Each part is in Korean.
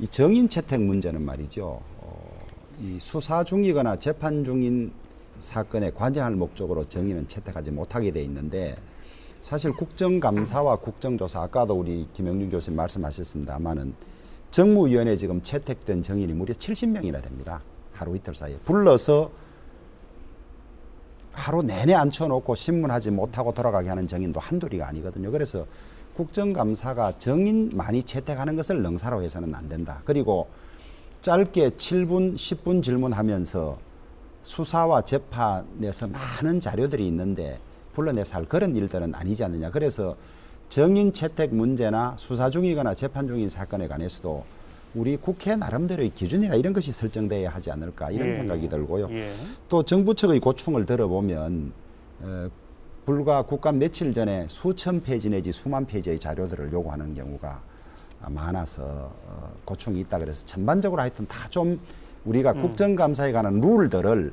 이 정인 채택 문제는 말이죠. 이 수사 중이거나 재판 중인 사건에 관여할 목적으로 정인은 채택하지 못하게 돼 있는데 사실 국정감사와 국정조사 아까도 우리 김영준 교수님 말씀하셨습니다만은 정무위원회 지금 채택된 정인이 무려 70명이나 됩니다. 하루 이틀 사이에 불러서 하루 내내 앉혀놓고 신문하지 못하고 돌아가게 하는 정인도 한둘이가 아니거든요. 그래서 국정감사가 정인 많이 채택하는 것을 능사로 해서는 안 된다. 그리고 짧게 7분, 10분 질문하면서 수사와 재판에서 많은 자료들이 있는데 불러내서 할 그런 일들은 아니지 않느냐. 그래서 정인 채택 문제나 수사 중이거나 재판 중인 사건에 관해서도 우리 국회 나름대로의 기준이나 이런 것이 설정돼야 하지 않을까 이런 생각이 들고요. 또 정부 측의 고충을 들어보면 불과 국감 며칠 전에 수천 페이지 내지 수만 페이지의 자료들을 요구하는 경우가 많아서 고충이 있다 그래서 전반적으로 하여튼 다 좀 우리가 국정감사에 관한 룰들을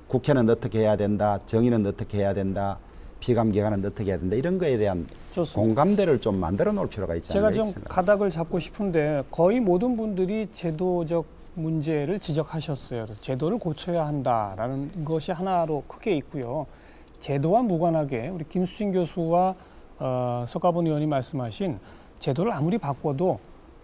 국회는 어떻게 해야 된다, 정의는 어떻게 해야 된다, 피감기관은 어떻게 해야 된다 이런 거에 대한 좋습니다. 공감대를 좀 만들어 놓을 필요가 있지 않나 제가 좀 가닥을 잡고 싶은데 거의 모든 분들이 제도적 문제를 지적하셨어요. 그래서 제도를 고쳐야 한다라는 것이 하나로 크게 있고요. 제도와 무관하게 우리 김수진 교수와 석가본 의원이 말씀하신 제도를 아무리 바꿔도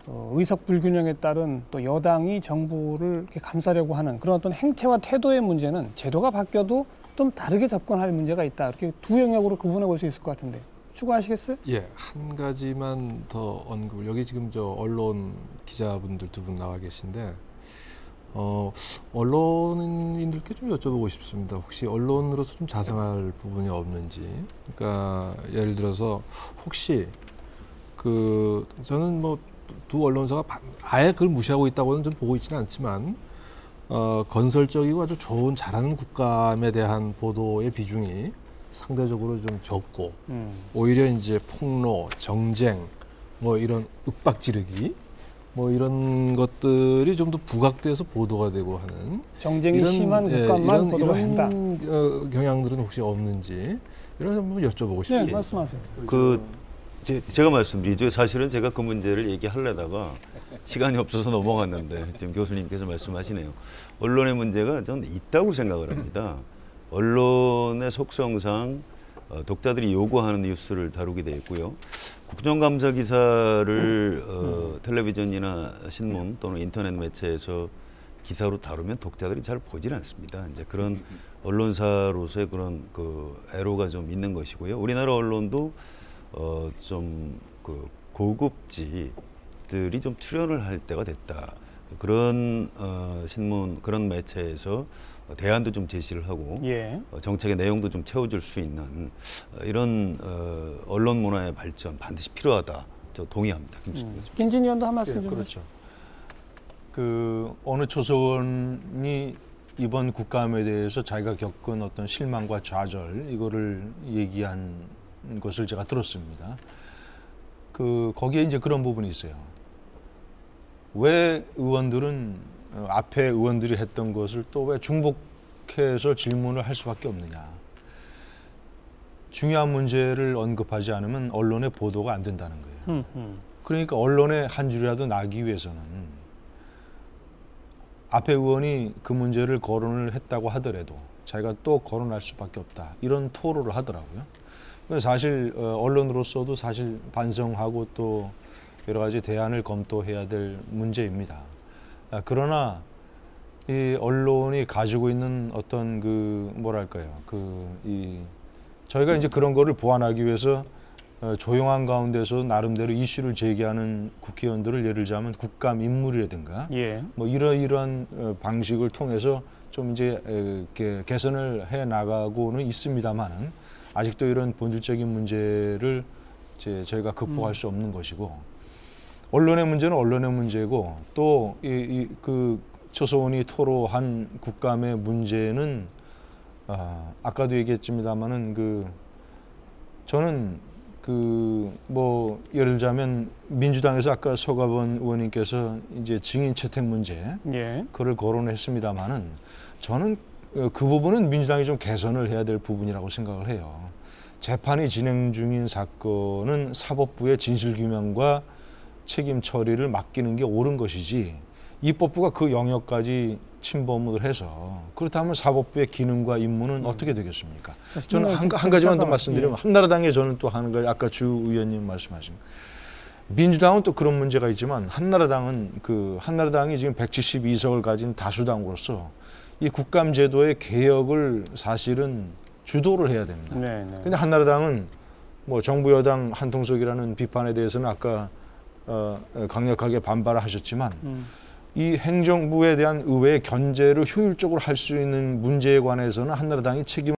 의석 불균형에 따른 또 여당이 정부를 이렇게 감싸려고 하는 그런 어떤 행태와 태도의 문제는 제도가 바뀌어도 좀 다르게 접근할 문제가 있다. 이렇게 두 영역으로 구분해 볼 수 있을 것 같은데 추가하시겠어요? 예, 한 가지만 더 언급을. 여기 지금 저 언론 기자분들 두 분 나와 계신데 언론인들께 좀 여쭤보고 싶습니다. 혹시 언론으로서 좀 자성할 부분이 없는지. 그러니까 예를 들어서 혹시 저는 뭐 두 언론사가 아예 그걸 무시하고 있다고는 좀 보고 있지는 않지만 건설적이고 아주 좋은 잘하는 국감에 대한 보도의 비중이 상대적으로 좀 적고 오히려 이제 폭로, 정쟁, 뭐 이런 윽박지르기 뭐 이런 것들이 좀 더 부각돼서 보도가 되고 하는 정쟁이 심한 국감만 보도가 한다. 경향들은 혹시 없는지 이런 점 여쭤보고 싶습니다. 네, 말씀하세요. 제가 말씀드리죠. 사실은 제가 그 문제를 얘기하려다가 시간이 없어서 넘어갔는데 지금 교수님께서 말씀하시네요. 언론의 문제가 저는 있다고 생각을 합니다. 언론의 속성상 독자들이 요구하는 뉴스를 다루게 돼 있고요. 국정감사 기사를 텔레비전이나 신문 또는 인터넷 매체에서 기사로 다루면 독자들이 잘 보질 않습니다. 이제 그런 언론사로서의 그런 애로가 좀 있는 것이고요. 우리나라 언론도 좀 고급지들이 좀 출연을 할 때가 됐다. 그런 신문, 그런 매체에서 대안도 좀 제시를 하고 정책의 내용도 좀 채워줄 수 있는 이런 언론 문화의 발전 반드시 필요하다. 저 동의합니다. 김진희 의원도 한 말씀 좀 그렇죠. 어느 초선이 이번 국감에 대해서 자기가 겪은 어떤 실망과 좌절 이거를 얘기한 것을 제가 들었습니다. 거기에 이제 그런 부분이 있어요. 왜 의원들은 앞에 의원들이 했던 것을 또 왜 중복해서 질문을 할 수밖에 없느냐. 중요한 문제를 언급하지 않으면 언론의 보도가 안 된다는 거예요. 그러니까 언론에 한 줄이라도 나기 위해서는 앞에 의원이 그 문제를 거론을 했다고 하더라도 자기가 또 거론할 수밖에 없다. 이런 토로를 하더라고요. 사실 언론으로서도 사실 반성하고 또 여러 가지 대안을 검토해야 될 문제입니다. 그러나 이 언론이 가지고 있는 어떤 저희가 이제 그런 거를 보완하기 위해서 조용한 가운데서 나름대로 이슈를 제기하는 국회의원들을 예를 들자면 국감 인물이라든가 뭐 이러이러한 방식을 통해서 좀 이제 이렇게 개선을 해 나가고는 있습니다만은 아직도 이런 본질적인 문제를 저희가 극복할 수 없는 것이고 언론의 문제는 언론의 문제고 또 그 초선이 토로한 국감의 문제는 아까도 얘기했습니다만은 저는 뭐 예를 들자면 민주당에서 아까 석가본 의원님께서 이제 증인 채택 문제 그걸 거론했습니다만은 저는 그 부분은 민주당이 좀 개선을 해야 될 부분이라고 생각을 해요. 재판이 진행 중인 사건은 사법부의 진실규명과 책임 처리를 맡기는 게 옳은 것이지 입법부가 그 영역까지 침범을 해서 그렇다면 사법부의 기능과 임무는 어떻게 되겠습니까? 저는 한 가지만 더 말씀드리면 한나라당에 저는 또 하는 거 아까 주 의원님 말씀하신 민주당은 또 그런 문제가 있지만 한나라당이 지금 172석을 가진 다수당으로서 이 국감제도의 개혁을 사실은 주도를 해야 됩니다. 그런데 한나라당은 뭐 정부 여당 한통속이라는 비판에 대해서는 아까 강력하게 반발을 하셨지만 이 행정부에 대한 의회의 견제를 효율적으로 할 수 있는 문제에 관해서는 한나라당이 책임을